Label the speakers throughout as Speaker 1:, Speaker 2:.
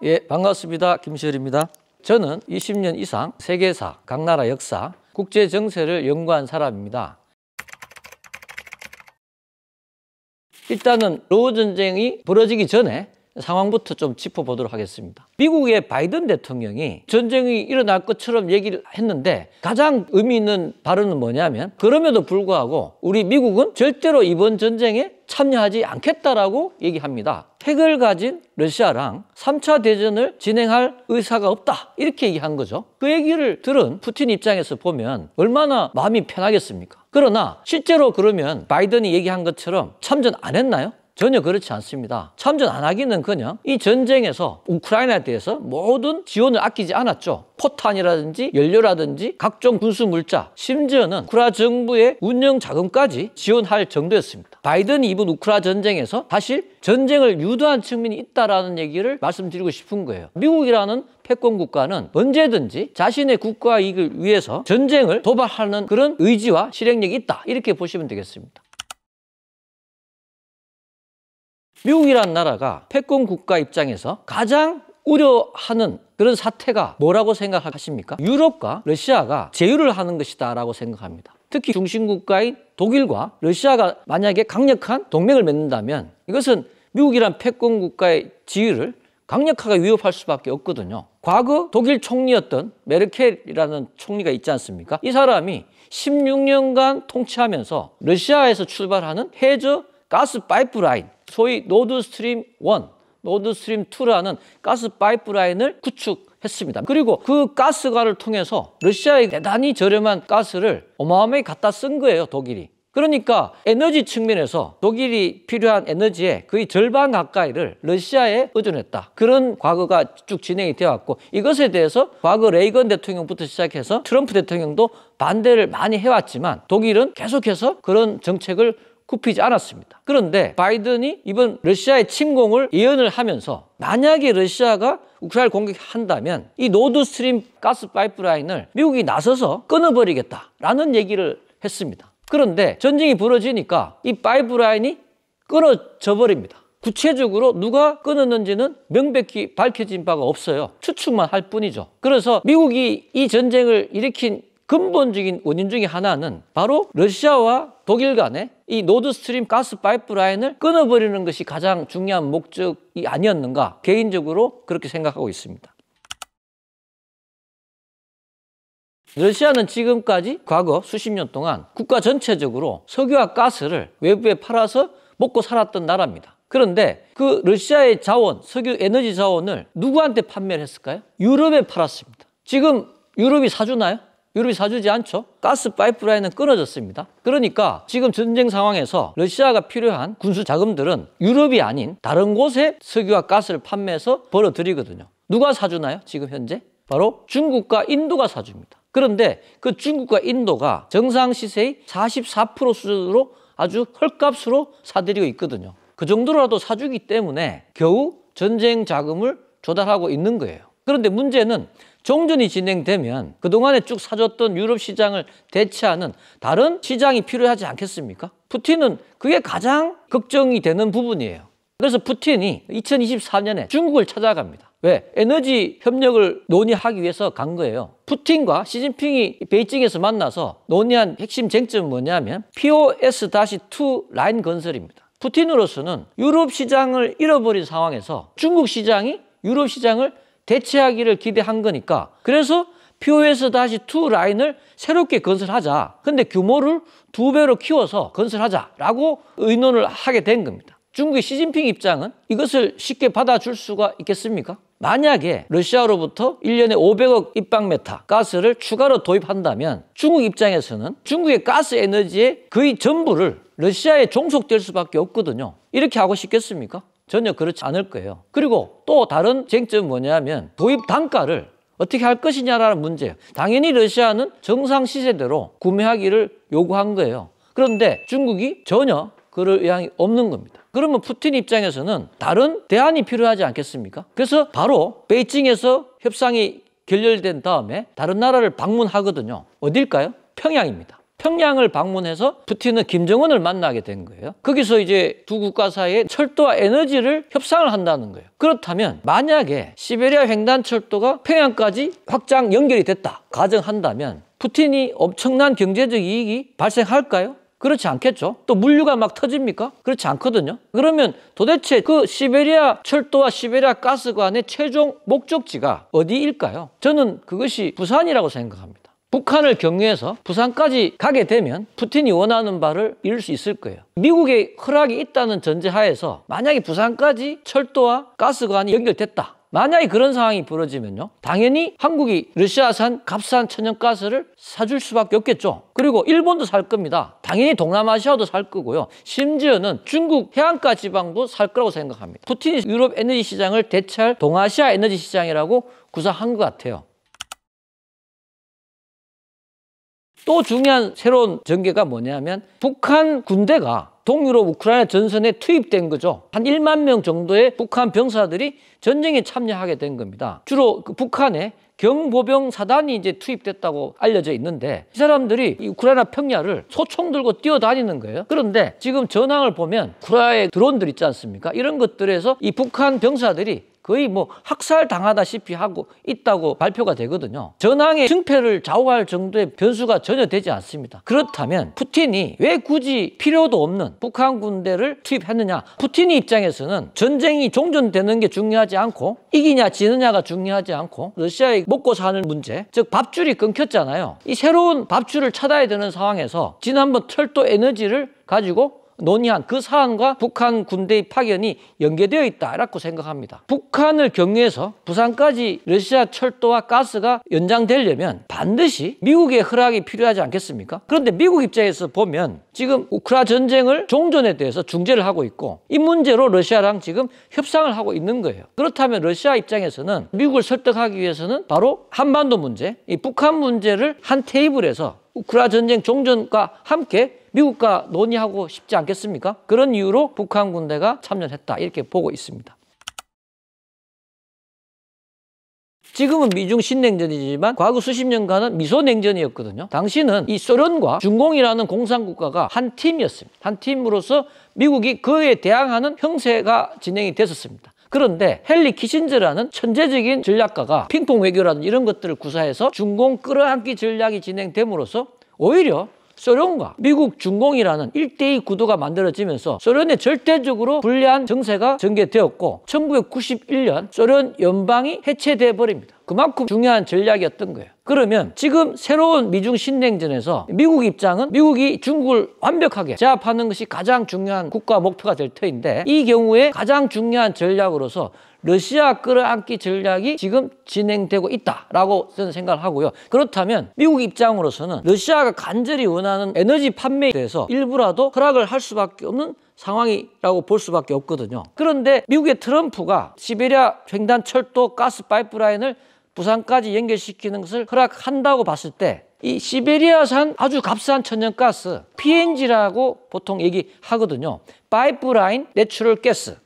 Speaker 1: 예, 반갑습니다. 김시열입니다. 저는 20년 이상 세계사, 각 나라 역사, 국제 정세를 연구한 사람입니다. 일단은 러우 전쟁이 벌어지기 전에 상황부터 좀 짚어보도록 하겠습니다. 미국의 바이든 대통령이 전쟁이 일어날 것처럼 얘기를 했는데 가장 의미 있는 발언은 뭐냐면 그럼에도 불구하고 우리 미국은 절대로 이번 전쟁에 참여하지 않겠다라고 얘기합니다. 핵을 가진 러시아랑 3차 대전을 진행할 의사가 없다 이렇게 얘기한 거죠. 그 얘기를 들은 푸틴 입장에서 보면 얼마나 마음이 편하겠습니까? 그러나 실제로 그러면 바이든이 얘기한 것처럼 참전 안 했나요? 전혀 그렇지 않습니다. 참전 안 하기는커녕 이 전쟁에서 우크라이나에 대해서 모든 지원을 아끼지 않았죠. 포탄이라든지 연료라든지 각종 군수 물자, 심지어는 우크라 정부의 운영 자금까지 지원할 정도였습니다. 바이든이 이번 우크라 전쟁에서 사실 전쟁을 유도한 측면이 있다라는 얘기를 말씀드리고 싶은 거예요. 미국이라는 패권 국가는 언제든지 자신의 국가 이익을 위해서 전쟁을 도발하는 그런 의지와 실행력이 있다. 이렇게 보시면 되겠습니다. 미국이라는 나라가 패권 국가 입장에서 가장 우려하는 그런 사태가 뭐라고 생각하십니까? 유럽과 러시아가 제휴를 하는 것이다 라고 생각합니다. 특히 중심국가인 독일과 러시아가 만약에 강력한 동맹을 맺는다면 이것은 미국이란 패권 국가의 지위를 강력하게 위협할 수밖에 없거든요. 과거 독일 총리였던 메르켈이라는 총리가 있지 않습니까? 이 사람이 16년간 통치하면서 러시아에서 출발하는 해저 가스 파이프라인, 소위 노드스트림 1, 노드스트림 2라는 가스 파이프라인을 구축했습니다. 그리고 그 가스관을 통해서 러시아에 대단히 저렴한 가스를 어마어마하게 갖다 쓴 거예요, 독일이. 그러니까 에너지 측면에서 독일이 필요한 에너지의 거의 절반 가까이를 러시아에 의존했다. 그런 과거가 쭉 진행이 되어 왔고 이것에 대해서 과거 레이건 대통령부터 시작해서 트럼프 대통령도 반대를 많이 해왔지만 독일은 계속해서 그런 정책을 굽히지 않았습니다. 그런데 바이든이 이번 러시아의 침공을 예언을 하면서 만약에 러시아가 우크라이나를 공격한다면 이 노드스트림 가스 파이프라인을 미국이 나서서 끊어버리겠다라는 얘기를 했습니다. 그런데 전쟁이 벌어지니까 이 파이프라인이 끊어져 버립니다. 구체적으로 누가 끊었는지는 명백히 밝혀진 바가 없어요. 추측만 할 뿐이죠. 그래서 미국이 이 전쟁을 일으킨 근본적인 원인 중에 하나는 바로 러시아와 독일 간의 이 노드스트림 가스 파이프라인을 끊어버리는 것이 가장 중요한 목적이 아니었는가 개인적으로 그렇게 생각하고 있습니다. 러시아는 지금까지 과거 수십 년 동안 국가 전체적으로 석유와 가스를 외부에 팔아서 먹고 살았던 나라입니다. 그런데 그 러시아의 자원, 석유 에너지 자원을 누구한테 판매를 했을까요? 유럽에 팔았습니다. 지금 유럽이 사주나요? 유럽이 사주지 않죠. 가스 파이프라인은 끊어졌습니다. 그러니까 지금 전쟁 상황에서 러시아가 필요한 군수 자금들은 유럽이 아닌 다른 곳에 석유와 가스를 판매해서 벌어들이거든요. 누가 사주나요? 지금 현재? 바로 중국과 인도가 사줍니다. 그런데 그 중국과 인도가 정상 시세의 44% 수준으로 아주 헐값으로 사들이고 있거든요. 그 정도라도 사주기 때문에 겨우 전쟁 자금을 조달하고 있는 거예요. 그런데 문제는 종전이 진행되면 그동안에 쭉 사줬던 유럽 시장을 대체하는 다른 시장이 필요하지 않겠습니까? 푸틴은 그게 가장 걱정이 되는 부분이에요. 그래서 푸틴이 2024년에 중국을 찾아갑니다. 왜? 에너지 협력을 논의하기 위해서 간 거예요. 푸틴과 시진핑이 베이징에서 만나서 논의한 핵심 쟁점은 뭐냐면 POS-2 라인 건설입니다. 푸틴으로서는 유럽 시장을 잃어버린 상황에서 중국 시장이 유럽 시장을 대체하기를 기대한 거니까 그래서 POS-2 라인을 새롭게 건설하자. 근데 규모를 2배로 키워서 건설하자라고 의논을 하게 된 겁니다. 중국의 시진핑 입장은 이것을 쉽게 받아줄 수가 있겠습니까? 만약에 러시아로부터 1년에 500억 입방메타 가스를 추가로 도입한다면 중국 입장에서는 중국의 가스 에너지의 거의 전부를 러시아에 종속될 수밖에 없거든요. 이렇게 하고 싶겠습니까? 전혀 그렇지 않을 거예요. 그리고 또 다른 쟁점은 뭐냐면 도입 단가를 어떻게 할 것이냐라는 문제예요. 당연히 러시아는 정상 시세대로 구매하기를 요구한 거예요. 그런데 중국이 전혀 그럴 의향이 없는 겁니다. 그러면 푸틴 입장에서는 다른 대안이 필요하지 않겠습니까? 그래서 바로 베이징에서 협상이 결렬된 다음에 다른 나라를 방문하거든요. 어딜까요? 평양입니다. 평양을 방문해서 푸틴은 김정은을 만나게 된 거예요. 거기서 이제 두 국가 사이에 철도와 에너지를 협상을 한다는 거예요. 그렇다면 만약에 시베리아 횡단철도가 평양까지 확장 연결이 됐다 가정한다면 푸틴이 엄청난 경제적 이익이 발생할까요? 그렇지 않겠죠. 또 물류가 막 터집니까? 그렇지 않거든요. 그러면 도대체 그 시베리아 철도와 시베리아 가스관의 최종 목적지가 어디일까요? 저는 그것이 부산이라고 생각합니다. 북한을 경유해서 부산까지 가게 되면 푸틴이 원하는 바를 이룰 수 있을 거예요. 미국의 허락이 있다는 전제하에서 만약에 부산까지 철도와 가스관이 연결됐다. 만약에 그런 상황이 벌어지면요. 당연히 한국이 러시아산 값싼 천연가스를 사줄 수밖에 없겠죠. 그리고 일본도 살 겁니다. 당연히 동남아시아도 살 거고요. 심지어는 중국 해안가 지방도 살 거라고 생각합니다. 푸틴이 유럽 에너지 시장을 대체할 동아시아 에너지 시장이라고 구상한 것 같아요. 또 중요한 새로운 전개가 뭐냐면 북한 군대가 동유럽 우크라이나 전선에 투입된 거죠. 한 1만 명 정도의 북한 병사들이 전쟁에 참여하게 된 겁니다. 주로 그 북한에 경보병 사단이 이제 투입됐다고 알려져 있는데 이 사람들이 이 우크라이나 평야를 소총 들고 뛰어다니는 거예요. 그런데 지금 전황을 보면 우크라이나의 드론들 있지 않습니까? 이런 것들에서 이 북한 병사들이 거의 뭐 학살 당하다시피 하고 있다고 발표가 되거든요. 전황의 승패를 좌우할 정도의 변수가 전혀 되지 않습니다. 그렇다면 푸틴이 왜 굳이 필요도 없는 북한 군대를 투입했느냐? 푸틴의 입장에서는 전쟁이 종전되는 게 중요하지 않고 이기냐 지느냐가 중요하지 않고 러시아의 먹고 사는 문제, 즉 밥줄이 끊겼잖아요. 이 새로운 밥줄을 찾아야 되는 상황에서 지난번 철도 에너지를 가지고 논의한 그 사안과 북한 군대의 파견이 연계되어 있다라고 생각합니다. 북한을 경유해서 부산까지 러시아 철도와 가스가 연장되려면 반드시 미국의 허락이 필요하지 않겠습니까? 그런데 미국 입장에서 보면 지금 우크라이나 전쟁을 종전에 대해서 중재를 하고 있고 이 문제로 러시아랑 지금 협상을 하고 있는 거예요. 그렇다면 러시아 입장에서는 미국을 설득하기 위해서는 바로 한반도 문제, 이 북한 문제를 한 테이블에서 우크라이나 전쟁 종전과 함께 미국과 논의하고 싶지 않겠습니까? 그런 이유로 북한 군대가 참전했다 이렇게 보고 있습니다. 지금은 미중 신냉전이지만 과거 수십 년간은 미소냉전이었거든요. 당시는 이 소련과 중공이라는 공산국가가 한 팀이었습니다. 한 팀으로서 미국이 그에 대항하는 형세가 진행이 됐었습니다. 그런데 헨리 키신저라는 천재적인 전략가가 핑퐁 외교라는 이런 것들을 구사해서 중공 끌어안기 전략이 진행됨으로써 오히려 소련과 미국 중공이라는 1대2 구도가 만들어지면서 소련에 절대적으로 불리한 정세가 전개되었고 1991년 소련 연방이 해체돼 버립니다. 그만큼 중요한 전략이었던 거예요. 그러면 지금 새로운 미중 신냉전에서 미국 입장은 미국이 중국을 완벽하게 제압하는 것이 가장 중요한 국가 목표가 될 터인데 이 경우에 가장 중요한 전략으로서 러시아 끌어안기 전략이 지금 진행되고 있다라고 저는 생각을 하고요. 그렇다면 미국 입장으로서는 러시아가 간절히 원하는 에너지 판매에 대해서 일부라도 허락을 할 수밖에 없는 상황이라고 볼 수밖에 없거든요. 그런데 미국의 트럼프가 시베리아 횡단철도 가스 파이프라인을 부산까지 연결시키는 것을 허락한다고 봤을 때 이 시베리아산 아주 값싼 천연가스 PNG라고 보통 얘기하거든요. 파이프라인 내추럴 가스.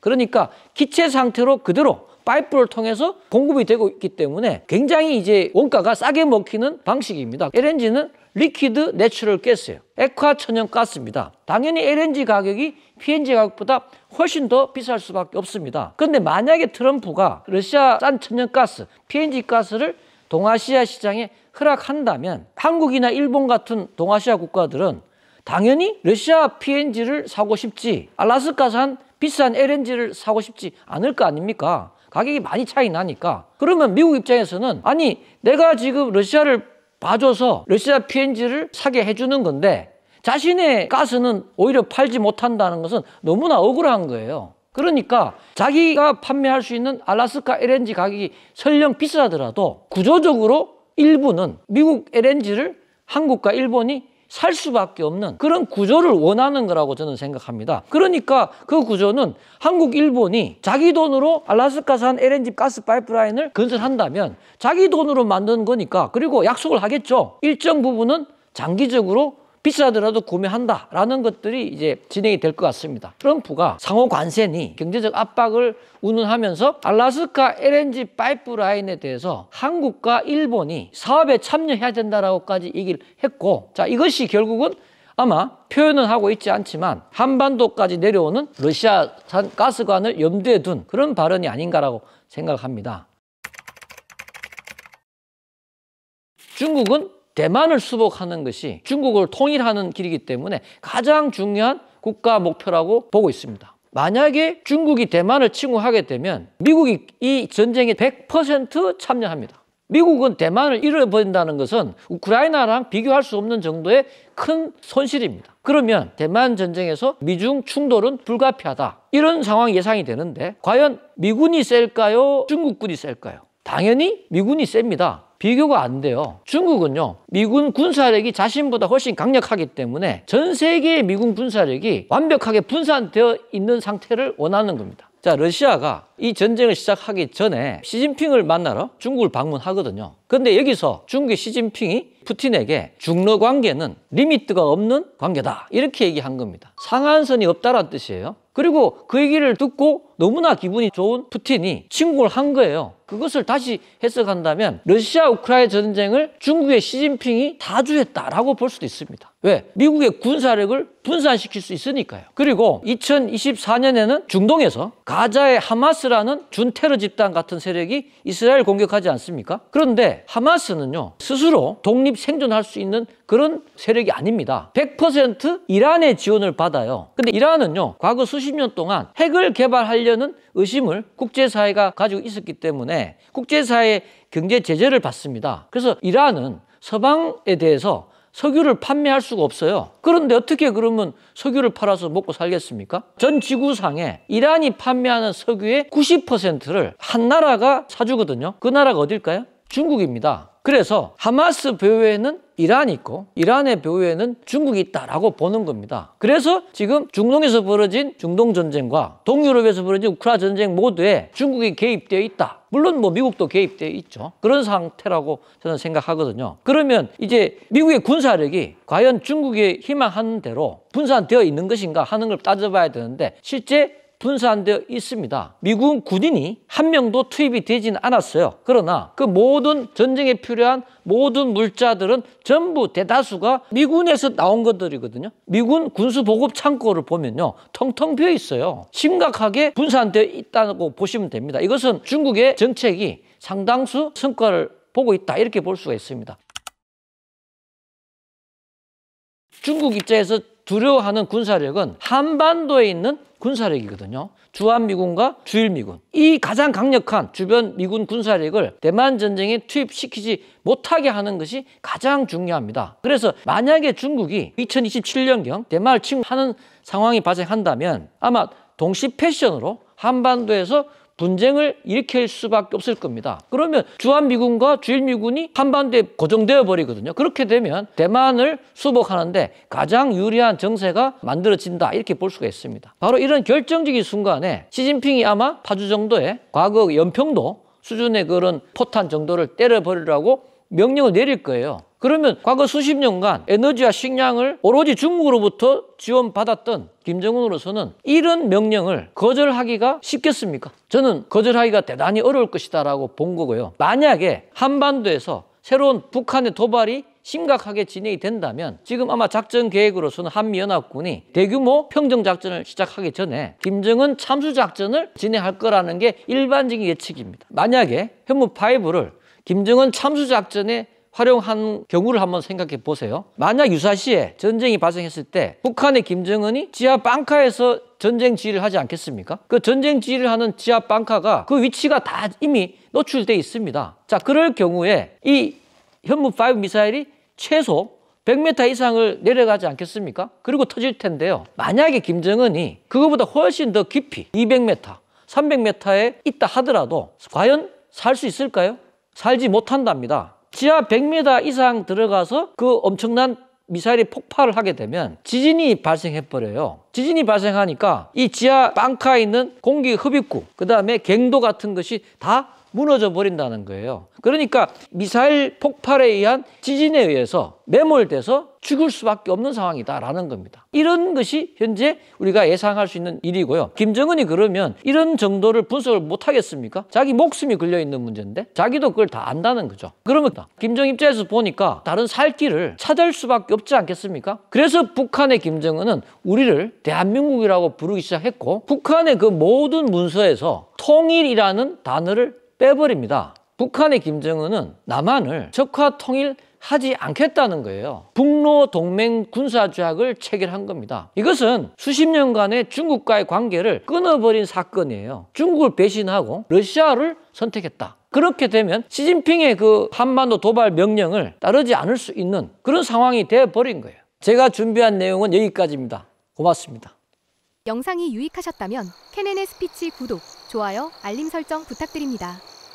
Speaker 1: 그러니까 기체 상태로 그대로 파이프를 통해서 공급이 되고 있기 때문에 굉장히 이제 원가가 싸게 먹히는 방식입니다. LNG는 리퀴드 내추럴 가스예요. 액화 천연가스입니다. 당연히 LNG 가격이 PNG 가격보다 훨씬 더 비쌀 수밖에 없습니다. 그런데 만약에 트럼프가 러시아 싼 천연가스, PNG 가스를 동아시아 시장에 허락한다면 한국이나 일본 같은 동아시아 국가들은 당연히 러시아 PNG를 사고 싶지 알래스카산 비싼 LNG를 사고 싶지 않을 거 아닙니까? 가격이 많이 차이 나니까. 그러면 미국 입장에서는 아니 내가 지금 러시아를 봐줘서 러시아 PNG를 사게 해주는 건데 자신의 가스는 오히려 팔지 못한다는 것은 너무나 억울한 거예요. 그러니까 자기가 판매할 수 있는 알래스카 LNG 가격이 설령 비싸더라도 구조적으로 일부는 미국 LNG를 한국과 일본이 살 수밖에 없는 그런 구조를 원하는 거라고 저는 생각합니다. 그러니까 그 구조는 한국, 일본이 자기 돈으로 알래스카산 LNG 가스 파이프라인을 건설한다면 자기 돈으로 만든 거니까 그리고 약속을 하겠죠. 일정 부분은 장기적으로 비싸더라도 구매한다라는 것들이 이제 진행이 될 것 같습니다. 트럼프가 상호 관세니 경제적 압박을 운운하면서 알래스카 LNG 파이프라인에 대해서 한국과 일본이 사업에 참여해야 된다라고까지 얘기를 했고, 자, 이것이 결국은 아마 표현은 하고 있지 않지만 한반도까지 내려오는 러시아산 가스관을 염두에 둔 그런 발언이 아닌가라고 생각합니다. 중국은 대만을 수복하는 것이 중국을 통일하는 길이기 때문에 가장 중요한 국가 목표라고 보고 있습니다. 만약에 중국이 대만을 침공하게 되면 미국이 이 전쟁에 100% 참여합니다. 미국은 대만을 잃어버린다는 것은 우크라이나랑 비교할 수 없는 정도의 큰 손실입니다. 그러면 대만 전쟁에서 미중 충돌은 불가피하다. 이런 상황이 예상이 되는데 과연 미군이 셀까요? 중국군이 셀까요? 당연히 미군이 셉니다. 비교가 안 돼요. 중국은요, 미군 군사력이 자신보다 훨씬 강력하기 때문에 전 세계의 미군 군사력이 완벽하게 분산되어 있는 상태를 원하는 겁니다. 자, 러시아가 이 전쟁을 시작하기 전에 시진핑을 만나러 중국을 방문하거든요. 그런데 여기서 중국의 시진핑이 푸틴에게 중러 관계는 리미트가 없는 관계다, 이렇게 얘기한 겁니다. 상한선이 없다는 뜻이에요. 그리고 그 얘기를 듣고 너무나 기분이 좋은 푸틴이 침공을 한 거예요. 그것을 다시 해석한다면 러시아 우크라이나 전쟁을 중국의 시진핑이 다주했다라고 볼 수도 있습니다. 왜? 미국의 군사력을 분산시킬 수 있으니까요. 그리고 2024년에는 중동에서 가자의 하마스라는 준테러 집단 같은 세력이 이스라엘 공격하지 않습니까? 그런데 하마스는요, 스스로 독립 생존할 수 있는 그런 세력이 아닙니다. 100% 이란의 지원을 받아요. 근데 이란은요, 과거 수십 년 동안 핵을 개발하려는 의심을 국제사회가 가지고 있었기 때문에 국제사회의 경제 제재를 받습니다. 그래서 이란은 서방에 대해서 석유를 판매할 수가 없어요. 그런데 어떻게 그러면 석유를 팔아서 먹고 살겠습니까? 전 지구상에 이란이 판매하는 석유의 90%를 한 나라가 사주거든요. 그 나라가 어딜까요? 중국입니다. 그래서 하마스 배후에는 이란이 있고 이란의 배후에는 중국이 있다라고 보는 겁니다. 그래서 지금 중동에서 벌어진 중동 전쟁과 동유럽에서 벌어진 우크라이나 전쟁 모두에 중국이 개입되어 있다. 물론 뭐 미국도 개입되어 있죠. 그런 상태라고 저는 생각하거든요. 그러면 이제 미국의 군사력이 과연 중국이 희망하는 대로 분산되어 있는 것인가 하는 걸 따져봐야 되는데 실제 분산되어 있습니다. 미군 군인이 한 명도 투입이 되지는 않았어요. 그러나 그 모든 전쟁에 필요한 모든 물자들은 전부 대다수가 미군에서 나온 것들이거든요. 미군 군수보급 창고를 보면요, 텅텅 비어 있어요. 심각하게 분산되어 있다고 보시면 됩니다. 이것은 중국의 정책이 상당수 성과를 보고 있다, 이렇게 볼 수가 있습니다. 중국 입장에서 두려워하는 군사력은 한반도에 있는 군사력이거든요. 주한미군과 주일미군. 이 가장 강력한 주변 미군 군사력을 대만 전쟁에 투입시키지 못하게 하는 것이 가장 중요합니다. 그래서 만약에 중국이 2027년경 대만을 침공하는 상황이 발생한다면 아마 동시 패션으로 한반도에서 분쟁을 일으킬 수밖에 없을 겁니다. 그러면 주한미군과 주일미군이 한반도에 고정되어 버리거든요. 그렇게 되면 대만을 수복하는데 가장 유리한 정세가 만들어진다, 이렇게 볼 수가 있습니다. 바로 이런 결정적인 순간에 시진핑이 아마 파주 정도의 과거 연평도 수준의 그런 포탄 정도를 때려버리라고 명령을 내릴 거예요. 그러면 과거 수십 년간 에너지와 식량을 오로지 중국으로부터 지원받았던 김정은으로서는 이런 명령을 거절하기가 쉽겠습니까? 저는 거절하기가 대단히 어려울 것이다라고 본 거고요. 만약에 한반도에서 새로운 북한의 도발이 심각하게 진행이 된다면 지금 아마 작전 계획으로서는 한미연합군이 대규모 평정작전을 시작하기 전에 김정은 참수작전을 진행할 거라는 게 일반적인 예측입니다. 만약에 현무5를 김정은 참수작전에 활용한 경우를 한번 생각해 보세요. 만약 유사시에 전쟁이 발생했을 때 북한의 김정은이 지하 방카에서 전쟁 지휘를 하지 않겠습니까? 그 전쟁 지휘를 하는 지하 방카가 그 위치가 다 이미 노출되어 있습니다. 자, 그럴 경우에 이 현무5 미사일이 최소 100m 이상을 내려가지 않겠습니까? 그리고 터질 텐데요. 만약에 김정은이 그거보다 훨씬 더 깊이 200m, 300m에 있다 하더라도 과연 살 수 있을까요? 살지 못한답니다. 지하 100m 이상 들어가서 그 엄청난 미사일이 폭발을 하게 되면 지진이 발생해버려요. 지진이 발생하니까 이 지하 방카에 있는 공기 흡입구, 그 다음에 갱도 같은 것이 다 무너져 버린다는 거예요. 그러니까 미사일 폭발에 의한 지진에 의해서 매몰돼서 죽을 수밖에 없는 상황이다라는 겁니다. 이런 것이 현재 우리가 예상할 수 있는 일이고요. 김정은이 그러면 이런 정도를 분석을 못 하겠습니까? 자기 목숨이 걸려 있는 문제인데 자기도 그걸 다 안다는 거죠. 그러면 김정은 입장에서 보니까 다른 살 길을 찾을 수밖에 없지 않겠습니까? 그래서 북한의 김정은은 우리를 대한민국이라고 부르기 시작했고 북한의 그 모든 문서에서 통일이라는 단어를 빼버립니다. 북한의 김정은은 남한을 적화 통일하지 않겠다는 거예요. 북로 동맹 군사조약을 체결한 겁니다. 이것은 수십 년간의 중국과의 관계를 끊어버린 사건이에요. 중국을 배신하고 러시아를 선택했다. 그렇게 되면 시진핑의 그 한반도 도발 명령을 따르지 않을 수 있는 그런 상황이 되어버린 거예요. 제가 준비한 내용은 여기까지입니다. 고맙습니다.
Speaker 2: 영상이 유익하셨다면 KNN 스피치 구독, 좋아요, 알림 설정 부탁드립니다.